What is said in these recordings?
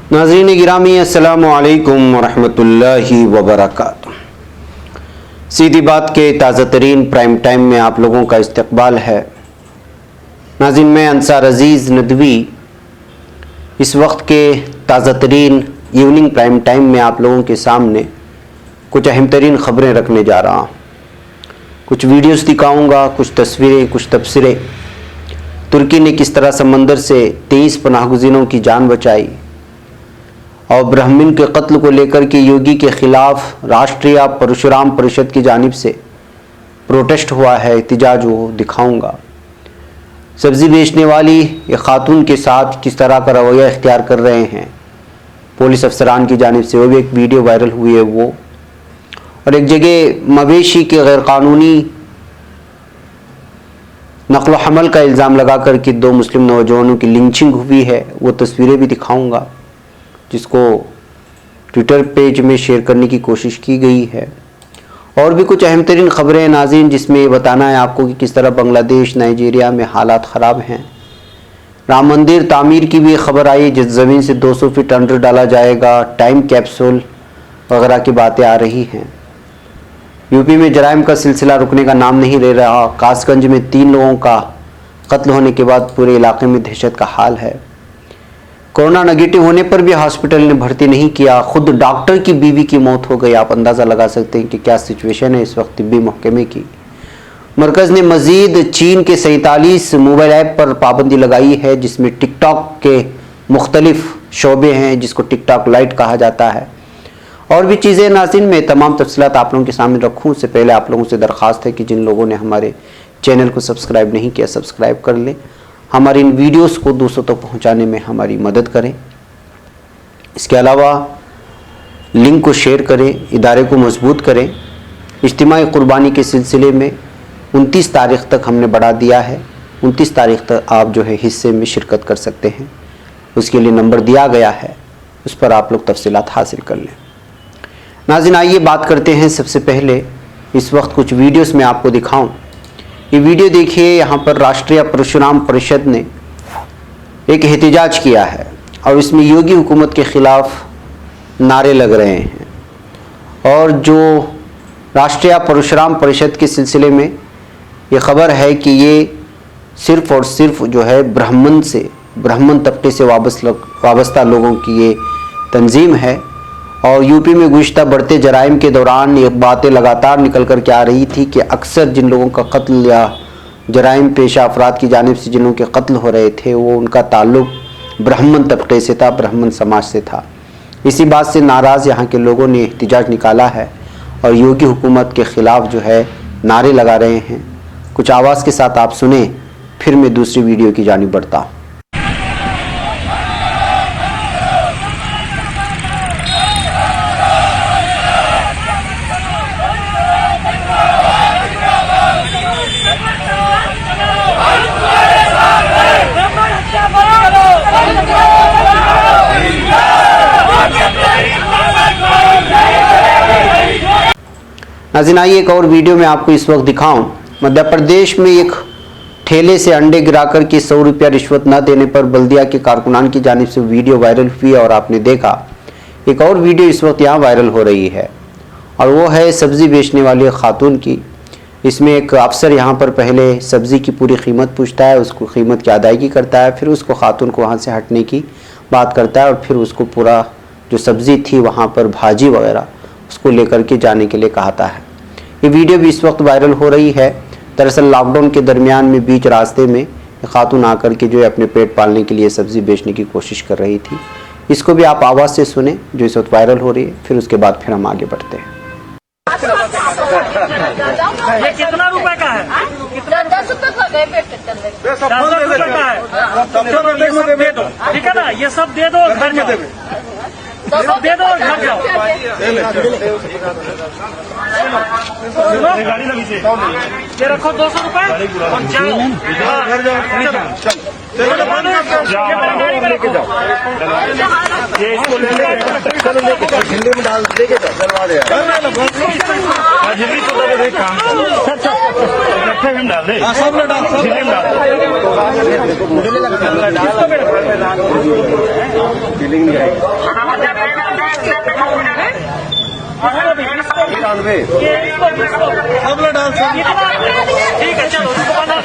नाज़रीन गिरामी अस्सलामु अलैकुम वरहमतुल्लाहि वबरकातुह। सीधी बात के ताज़ा तरीन प्राइम टाइम में आप लोगों का इस्तकबाल है। नाज़रीन मैं अंसार अज़ीज़ नदवी इस वक्त के ताज़ा तरीन इवनिंग प्राइम टाइम में आप लोगों के सामने कुछ अहम तरीन ख़बरें रखने जा रहा हूँ। कुछ वीडियोस दिखाऊंगा, कुछ तस्वीरें, कुछ तबसरे। तुर्की ने किस तरह समंदर से 23 पनाहगुज़ीनों की जान बचाई और ब्राह्मण के कत्ल को लेकर के योगी के खिलाफ राष्ट्रीय परशुराम परिषद की जानिब से प्रोटेस्ट हुआ है, एहतिजाज वो दिखाऊंगा। सब्ज़ी बेचने वाली एक खातून के साथ किस तरह का रवैया इख्तियार कर रहे हैं पुलिस अफसरान की जानिब से, वो भी एक वीडियो वायरल हुई है वो। और एक जगह मवेशी के गैरकानूनी नक़्ल हमल का इल्ज़ाम लगा कर के 2 मुस्लिम नौजवानों की लिंचिंग हुई है, वो तस्वीरें भी दिखाऊंगा जिसको ट्विटर पेज में शेयर करने की कोशिश की गई है। और भी कुछ अहम तरीन ख़बरें नाज़रीन, जिसमें ये बताना है आपको कि किस तरह बांग्लादेश नाइजीरिया में हालात ख़राब हैं। राम मंदिर तामीर की भी खबर आई, जिस ज़मीन से 200 फीट अंडर डाला जाएगा, टाइम कैप्सूल वगैरह की बातें आ रही हैं। यूपी में जराइम का सिलसिला रुकने का नाम नहीं ले रहा। कासगंज में 3 लोगों का कत्ल होने के बाद पूरे इलाके में दहशत का हाल है। कोरोना नेगेटिव होने पर भी हॉस्पिटल ने भर्ती नहीं किया, खुद डॉक्टर की बीवी की मौत हो गई। आप अंदाज़ा लगा सकते हैं कि क्या सिचुएशन है इस वक्त तिब्बी महकमे की। मरकज़ ने मज़ीद चीन के 47 मोबाइल ऐप पर पाबंदी लगाई है, जिसमें टिकटॉक के मुख्तलिफ शोबे हैं, जिसको टिकटॉक लाइट कहा जाता है। और भी चीज़ें नाज़रीन में तमाम तफसीलात आप लोगों के सामने रखूँ उससे पहले आप लोगों से दरख्वास्त है कि जिन लोगों ने हमारे चैनल को सब्सक्राइब नहीं किया, सब्सक्राइब कर लें। हमारी इन वीडियोस को दूसरों तक पहुंचाने में हमारी मदद करें। इसके अलावा लिंक को शेयर करें, इदारे को मजबूत करें। इज्तिमाई कुर्बानी के सिलसिले में 29 तारीख़ तक हमने बढ़ा दिया है। 29 तारीख़ तक आप जो है हिस्से में शिरकत कर सकते हैं। उसके लिए नंबर दिया गया है, उस पर आप लोग तफसीलात हासिल कर लें। नाज़रीन आइए बात करते हैं। सबसे पहले इस वक्त कुछ वीडियोस में आपको दिखाऊं। ये वीडियो देखिए, यहाँ पर राष्ट्रीय परशुराम परिषद ने एक एहतिजाज किया है और इसमें योगी हुकूमत के ख़िलाफ़ नारे लग रहे हैं। और जो राष्ट्रीय परशुराम परिषद के सिलसिले में ये ख़बर है कि ये सिर्फ़ और सिर्फ जो है ब्राह्मण तबके से वाबस्ता लोगों की ये तंजीम है। और यूपी में गुज़िश्ता बढ़ते जराइम के दौरान ये बातें लगातार निकल कर के आ रही थी कि अक्सर जिन लोगों का कत्ल या जराइम पेशा अफराद की जानिब से जिन लोगों के कत्ल हो रहे थे वो उनका ताल्लुक़ ब्राह्मण तबके से था, ब्राह्मण समाज से था। इसी बात से नाराज़ यहाँ के लोगों ने एहतिजाज निकाला है और योगी हुकूमत के ख़िलाफ़ जो है नारे लगा रहे हैं। कुछ आवाज़ के साथ आप सुने, फिर मैं दूसरी वीडियो की जानिब बढ़ता हूँ। नाज़रीन आइए एक और वीडियो में आपको इस वक्त दिखाऊं। मध्य प्रदेश में एक ठेले से अंडे गिराकर के 100 रुपया रिश्वत न देने पर बल्दिया के कारकुनान की जानिब से वीडियो वायरल हुई और आपने देखा। एक और वीडियो इस वक्त यहाँ वायरल हो रही है और वो है सब्ज़ी बेचने वाली खातून की। इसमें एक अफसर यहाँ पर पहले सब्ज़ी की पूरी कीमत पूछता है, उसको कीमत की अदायगी करता है, फिर उसको खातून को वहाँ से हटने की बात करता है और फिर उसको पूरा जो सब्ज़ी थी वहाँ पर भाजी वगैरह उसको लेकर के जाने के लिए कहता है। ये वीडियो भी इस वक्त वायरल हो रही है। दरअसल लॉकडाउन के दरमियान में बीच रास्ते में खातून आकर के जो है अपने पेट पालने के लिए सब्ज़ी बेचने की कोशिश कर रही थी। इसको भी आप आवाज़ से सुने जो इस वक्त वायरल हो रही है, फिर उसके बाद फिर हम आगे बढ़ते हैं। ये कितना रुपए का है? 10 रुपए का है, 10 रुपए का है। चलो ये सब दे दो, ठीक है ना? ये सब दे दो, घर जाओ। सब दे दो, घर जाओ। गाड़ी लगी से ये रखो 200 रुपए और जाओ घर जाओ। गाड़ी में लेके जाओ, ये इसको ले लेके हिंदी में डाल लेके जाओ, चलवा दे। काम अच्छा हम डाल दे सब लोग डाल सब जिले में डाल सब लोग डाल सब ठीक है चलो इसको बांधो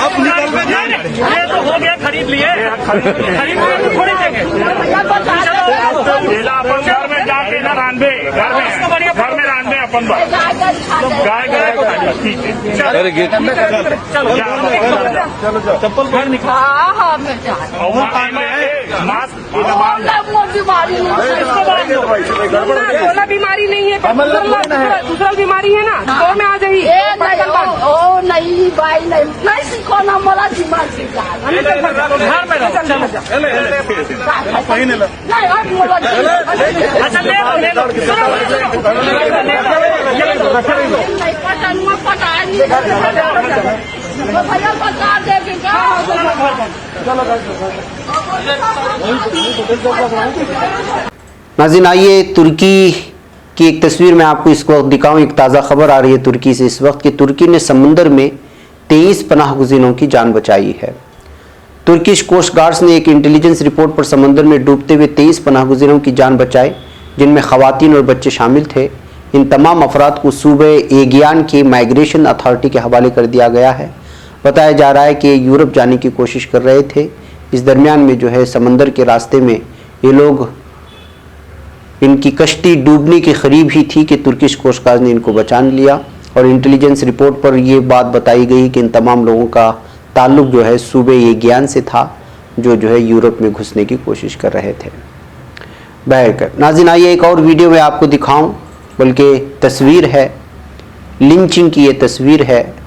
आप निकल में जाए ये तो हो गया खरीद लिए खरीद लिए तो थोड़ी देंगे जिला अपन घर में जाके ना रांधे घर में रांधे अपन गाय गाय ठीक है अरे गेट चलो चप्पल पहन निकल हाँ हाँ मैं जा मास्क बीमारी कोरोना बीमारी नहीं है दूसरा बीमारी है ना तो में आ जाइए ओ नहीं भाई नहीं सीखो ना मोला दिमाग से घर में रहो चलो पहने ला नहीं अब मोला अच्छा ले लो नहीं पता नहीं पता नहीं भैया बता दे कि क्या नाज़रीन आइए तुर्की की एक तस्वीर मैं आपको इस वक्त दिखाऊं। एक ताज़ा खबर आ रही है तुर्की से इस वक्त कि तुर्की ने समंदर में 23 पनाह गुज़ीरों की जान बचाई है। तुर्किश कोस्ट गार्ड्स ने एक इंटेलिजेंस रिपोर्ट पर समंदर में डूबते हुए 23 पनाह गुज़ीरों की जान बचाई, जिनमें ख़वातीन और बच्चे शामिल थे। इन तमाम अफराद को सूबे एगियान के माइग्रेशन अथॉरिटी के हवाले कर दिया गया है। बताया जा रहा है कि यूरोप जाने की कोशिश कर रहे थे। इस दरमियान में जो है समंदर के रास्ते में ये लोग, इनकी कश्ती डूबने के करीब ही थी कि तुर्किश कोस्ट गार्ड ने इनको बचा लिया। और इंटेलिजेंस रिपोर्ट पर यह बात बताई गई कि इन तमाम लोगों का ताल्लुक जो है सूबे एगियान से था, जो है यूरोप में घुसने की कोशिश कर रहे थे। बहरकर नाज़रीन आइए एक और वीडियो में आपको दिखाऊं, बल्कि तस्वीर है लिंचिंग की। ये तस्वीर है,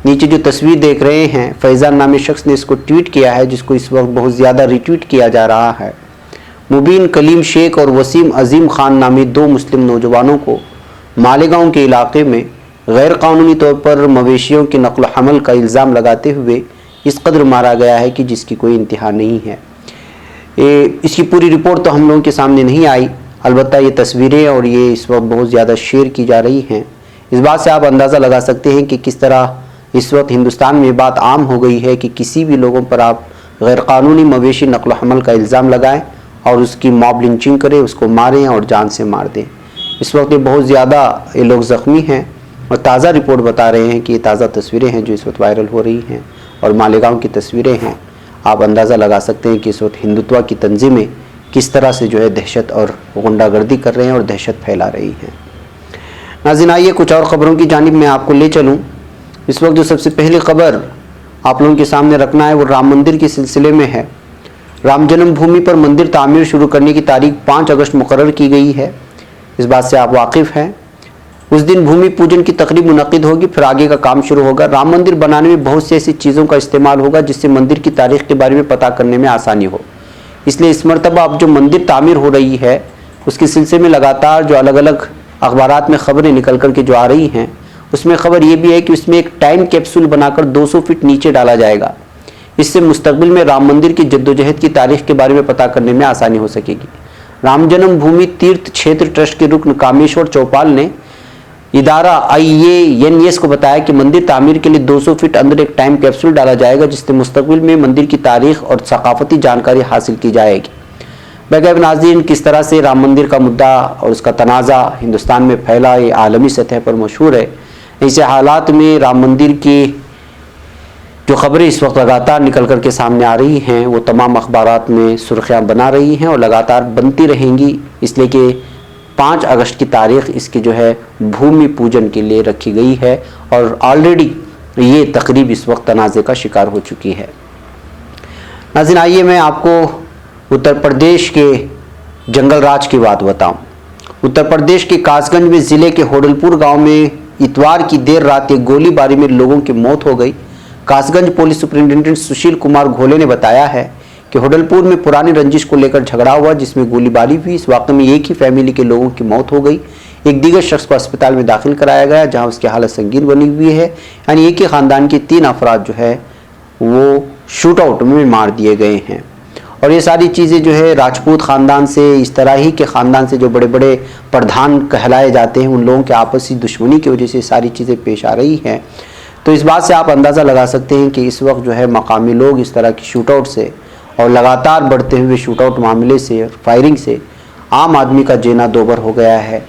नीचे जो तस्वीर देख रहे हैं फैज़ान नामी शख्स ने इसको ट्वीट किया है, जिसको इस वक्त बहुत ज़्यादा रिट्वीट किया जा रहा है। मुबीन कलीम शेख और वसीम अजीम खान नामी 2 मुस्लिम नौजवानों को मालेगांव के इलाके में गैर कानूनी तौर पर मवेशियों की नकल हमल का इल्ज़ाम लगाते हुए इस कदर मारा गया है कि जिसकी कोई इंतहा नहीं है। इसकी पूरी रिपोर्ट तो हम लोगों के सामने नहीं आई, अलबत्ता ये तस्वीरें और ये इस वक्त बहुत ज़्यादा शेयर की जा रही हैं। इस बात से आप अंदाज़ा लगा सकते हैं कि किस तरह इस वक्त हिंदुस्तान में बात आम हो गई है कि किसी भी लोगों पर आप गैर कानूनी मवेशी नकल हमल का इल्ज़ाम लगाएं और उसकी मॉब लिंचिंग करें, उसको मारें और जान से मार दें। इस वक्त ये बहुत ज़्यादा ये लोग ज़ख्मी हैं और ताज़ा रिपोर्ट बता रहे हैं कि ये ताज़ा तस्वीरें हैं जो इस वक्त वायरल हो रही हैं और मालेगांव की तस्वीरें हैं। आप अंदाज़ा लगा सकते हैं कि इस वक्त हिंदुत्व की तंजीमें किस तरह से जो है दहशत और गुंडागर्दी कर रहे हैं और दहशत फैला रही हैं। नाज़रीन आइए कुछ और ख़बरों की जानिब मैं आपको ले चलूँ। इस वक्त जो सबसे पहली खबर आप लोगों के सामने रखना है वो राम मंदिर के सिलसिले में है। राम जन्मभूमि पर मंदिर तामीर शुरू करने की तारीख 5 अगस्त मुकर्रर की गई है। इस बात से आप वाकिफ़ हैं। उस दिन भूमि पूजन की तकरीब मुनक़िद होगी, फिर आगे का काम शुरू होगा। राम मंदिर बनाने में बहुत सी ऐसी चीज़ों का इस्तेमाल होगा जिससे मंदिर की तारीख़ के बारे में पता करने में आसानी हो। इसलिए इस मरतबा अब जो मंदिर तामीर हो रही है उसके सिलसिले में लगातार जो अलग अलग अखबारात में ख़बरें निकल कर के जो आ रही हैं, उसमें ख़बर ये भी है कि उसमें एक टाइम कैप्सूल बनाकर 200 फीट नीचे डाला जाएगा। इससे मुस्तकबिल में राम मंदिर की जद्दोजहद की तारीख के बारे में पता करने में आसानी हो सकेगी। राम जन्मभूमि तीर्थ क्षेत्र ट्रस्ट के रुकन कामेश्वर चौपाल ने इदारा IANS को बताया कि मंदिर तामीर के लिए 200 फीट अंदर एक टाइम कैप्सूल डाला जाएगा, जिससे मुस्तकबिल में मंदिर की तारीख और सकाफती जानकारी हासिल की जाएगी। बैगैब नाज़रीन, किस तरह से राम मंदिर का मुद्दा और उसका तनाज़ा हिंदुस्तान में फैला, ये आलमी सतह पर मशहूर है। ऐसे हालात में राम मंदिर की जो खबरें इस वक्त लगातार निकल कर के सामने आ रही हैं वो तमाम अखबारात में सुर्खियाँ बना रही हैं और लगातार बनती रहेंगी, इसलिए कि 5 अगस्त की तारीख इसकी जो है भूमि पूजन के लिए रखी गई है और ऑलरेडी ये तकरीब इस वक्त तनाज़े का शिकार हो चुकी है। नाज़रीन आइए मैं आपको उत्तर प्रदेश के जंगल राज की बात बताऊं। उत्तर प्रदेश के कासगंज में ज़िले के होडलपुर गांव में इतवार की देर रात एक गोलीबारी में लोगों की मौत हो गई। कासगंज पुलिस सुपरिंटेंडेंट सुशील कुमार घोले ने बताया है कि होडलपुर में पुरानी रंजिश को लेकर झगड़ा हुआ, जिसमें गोलीबारी हुई। इस वाक़े में एक ही फैमिली के लोगों की मौत हो गई। एक दीगर शख्स को अस्पताल में दाखिल कराया गया, जहां उसकी हालत संगीन बनी हुई है। यानी एक ही ख़ानदान के 3 अफराद जो है वो शूट आउट में मार दिए गए हैं। और ये सारी चीज़ें जो है राजपूत ख़ानदान से, इस तरह ही के ख़ानदान से जो बड़े बड़े प्रधान कहलाए जाते हैं, उन लोगों के आपसी दुश्मनी की वजह से सारी चीज़ें पेश आ रही हैं। तो इस बात से आप अंदाज़ा लगा सकते हैं कि इस वक्त जो है मकामी लोग इस तरह की शूटआउट से और लगातार बढ़ते हुए शूटआउट मामले से, फायरिंग से आम आदमी का जीना दोबर हो गया है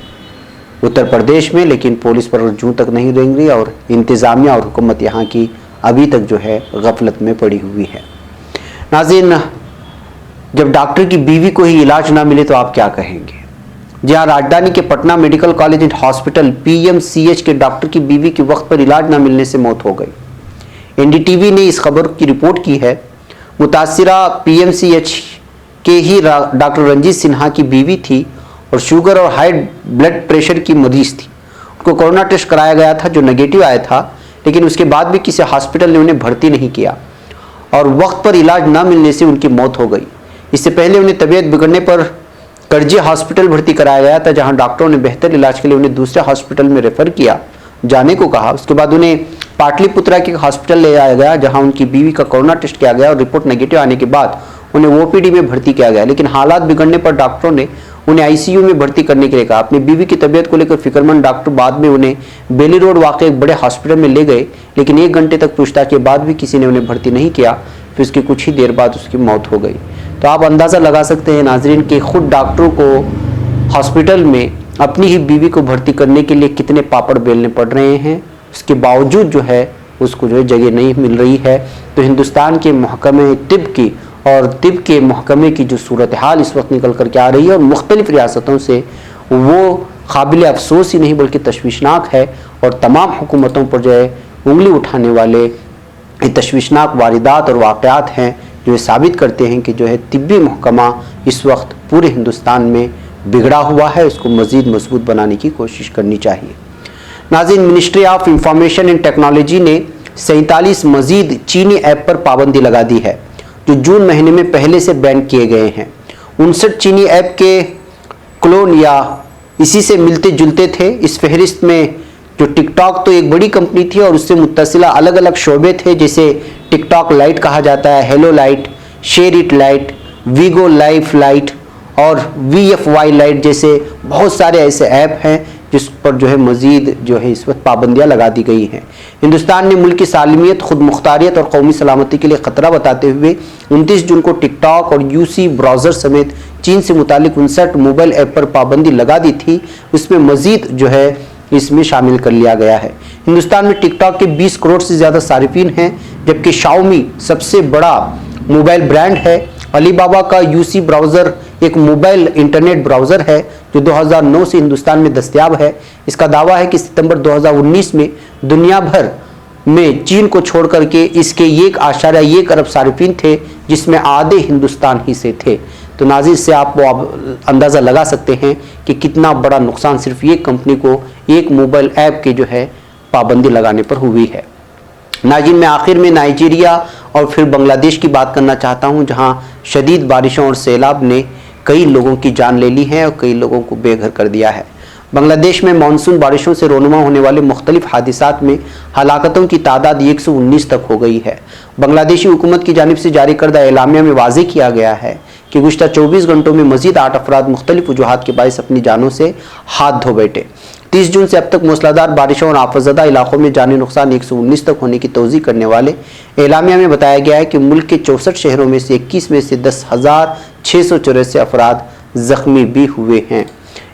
उत्तर प्रदेश में। लेकिन पुलिस पर जूं तक नहीं रेंग रही और इंतज़ामिया और हुकूमत यहाँ की अभी तक जो है गफलत में पड़ी हुई है। नाज़रीन, जब डॉक्टर की बीवी को ही इलाज ना मिले तो आप क्या कहेंगे। जहाँ राजधानी के Patna medical college and hospital PMCH के डॉक्टर की बीवी की वक्त पर इलाज ना मिलने से मौत हो गई। NDTV ने इस खबर की रिपोर्ट की है। मुतासिरा PMCH के ही डॉक्टर रंजीत सिन्हा की बीवी थी और शुगर और हाई ब्लड प्रेशर की मरीज थी। उनको कोरोना टेस्ट कराया गया था जो नेगेटिव आया था, लेकिन उसके बाद भी किसी हॉस्पिटल ने उन्हें भर्ती नहीं किया और वक्त पर इलाज न मिलने से उनकी मौत हो गई। इससे पहले उन्हें तबीयत बिगड़ने पर करजी हॉस्पिटल भर्ती कराया गया था, जहां डॉक्टरों ने बेहतर इलाज के लिए उन्हें दूसरे हॉस्पिटल में रेफर किया जाने को कहा। उसके बाद उन्हें पाटलिपुत्रा के हॉस्पिटल ले जाया गया, जहां उनकी बीवी का कोरोना टेस्ट किया गया और रिपोर्ट नेगेटिव आने के बाद उन्हें OPD में भर्ती किया गया। लेकिन हालात बिगड़ने पर डॉक्टरों ने उन्हें ICU में भर्ती करने के लिए कहा। अपनी बीवी की तबीयत को लेकर फिक्रमंद डॉक्टर बाद में उन्हें बेली रोड वाक़ एक बड़े हॉस्पिटल में ले गए, लेकिन 1 घंटे तक पूछताछ के बाद भी किसी ने उन्हें भर्ती नहीं किया। फिर उसकी कुछ ही देर बाद उसकी मौत हो गई। तो आप अंदाज़ा लगा सकते हैं नाजरीन कि खुद डॉक्टरों को हॉस्पिटल में अपनी ही बीवी को भर्ती करने के लिए कितने पापड़ बेलने पड़ रहे हैं। उसके बावजूद जो है उसको जो है जगह नहीं मिल रही है। तो हिंदुस्तान के महकमे तिब की और तिब के महकमे की जो सूरत हाल इस वक्त निकल कर के आ रही है और मुख्तलिफ रियासतों से, वो काबिल अफसोस ही नहीं बल्कि तशवीशनाक है। और तमाम हुकूमतों पर जो है उंगली उठाने वाले ये तशवीशनाक वारदात और वाक़यात हैं जो ये साबित करते हैं कि जो है तिब्बी महकमा इस वक्त पूरे हिंदुस्तान में बिगड़ा हुआ है। उसको मज़ीद मजबूत बनाने की कोशिश करनी चाहिए। नाज़रीन, ministry of information and technology ने 47 मज़ीद चीनी ऐप पर पाबंदी लगा दी है जो जून महीने में पहले से बैन किए गए हैं। 59 चीनी ऐप के क्लोन या इसी से मिलते जुलते थे। इस फहरिस्त में जो टिकटॉक तो एक बड़ी कंपनी थी और उससे मुत्तसिला अलग अलग शोबे थे, जिसे टिकटॉक लाइट कहा जाता है, hello light, share it light, Vigo life light और VFY लाइट जैसे बहुत सारे ऐसे ऐप हैं जिस पर जो है मज़ीद जो है इस वक्त पाबंदियाँ लगा दी गई हैं। हिंदुस्तान ने मुल्क की सालमियत, खुद मुख्तारियत और कौमी सलामती के लिए ख़तरा बताते हुए 29 जून को टिकटॉक और UC ब्राउज़र समेत चीन से मुतालिक 59 मोबाइल ऐप पर पाबंदी लगा दी थी। उसमें मज़ीद जो है इसमें शामिल कर लिया गया है। हिंदुस्तान में टिकटॉक के 20 करोड़ से ज़्यादा सारिफीन हैं, जबकि शाओमी सबसे बड़ा मोबाइल ब्रांड है। अलीबाबा का UC ब्राउज़र एक मोबाइल इंटरनेट ब्राउज़र है जो 2009 से हिंदुस्तान में दस्तयाब है। इसका दावा है कि सितंबर 2019 में दुनिया भर में चीन को छोड़ करके इसके 1.1 अरब सारिफीन थे, जिसमें आधे हिंदुस्तान ही से थे। तो नाज़रीन, से आप अंदाज़ा लगा सकते हैं कि कितना बड़ा नुकसान सिर्फ ये कंपनी को एक मोबाइल ऐप के जो है पाबंदी लगाने पर हुई है। नाज़रीन, मैं आखिर में नाइजीरिया और फिर बांग्लादेश की बात करना चाहता हूँ, जहाँ शदीद बारिशों और सैलाब ने कई लोगों की जान ले ली है और कई लोगों को बेघर कर दिया है। बांग्लादेश में मानसून बारिशों से रोनुमा होने वाले मुख्तलिफ हादिसात में हलाकतों की तादाद 119 तक हो गई है। बांग्लादेशी हुकूमत की जानिब से जारी करदा एलामिया में वाज़ेह किया गया है कि गुज़िश्ता 24 घंटों में मज़ीद 8 अफराद मुख्तलिफ वजूहात के बायस अपनी जानों से हाथ धो बैठे। 30 जून से अब तक मूसलाधार बारिशों और आफतज़दा इलाकों में जानी नुकसान 119 तक होने की तौज़ीह करने वाले एलामिया में बताया गया है कि मुल्क के 64 शहरों में से 21 में से 10,684 अफराद ज़ख्मी भी हुए हैं।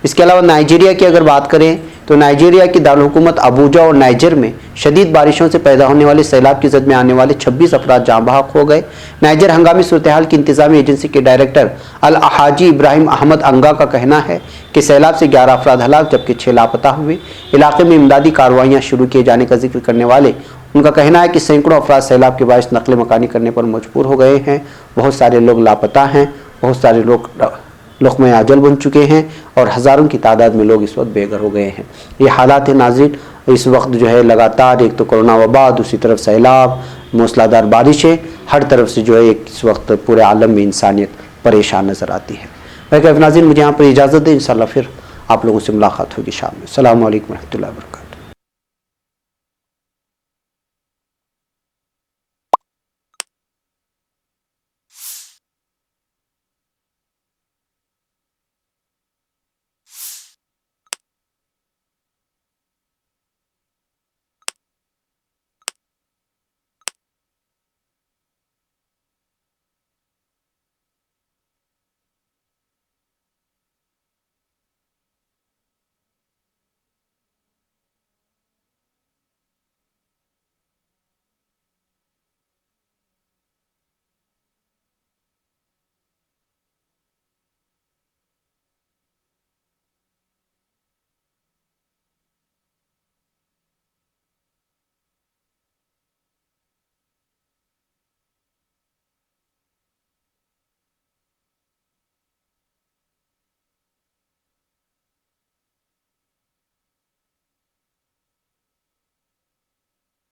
इसके अलावा नाइजीरिया की अगर बात करें तो नाइजीरिया की दारुलहुकूमत अबूजा और नाइजर में शदीद बारिशों से पैदा होने वाले सैलाब की जद में आने वाले 26 अफराद जाँ बहक हो गए। नाइजर हंगामी सूरत-ए-हाल की इंतजामी एजेंसी के डायरेक्टर अल-हाजी इब्राहिम अहमद अंगा का कहना है कि सैलाब से 11 अफराद हलाक जबकि 6 लापता हुए। इलाके में इमदादी कार्रवाइयाँ शुरू किए जाने का जिक्र करने वाले उनका कहना है कि सैकड़ों अफराद सैलाब के बायस नकल मकानी करने पर मजबूर हो गए हैं। बहुत सारे लोग लापता हैं, बहुत सारे लोग लुक़्मे आजल बन चुके हैं और हज़ारों की तादाद में लोग इस वक्त बेघर हो गए हैं। ये हालात है नाज़रीन, इस वक्त जो है लगातार एक तो कोरोना वबा, दूसरी तरफ सैलाब, मूसलाधार बारिशें, हर तरफ से जो है एक इस वक्त पूरे आलम में इंसानियत परेशान नज़र आती है। मैं नाज़रीन मुझे यहाँ पर इजाज़त दें, इंशाअल्लाह फिर आप लोगों से मुलाकात होगी शाम में। अस्सलामु अलैकुम रहमतुल्लाहि व बरकातहू।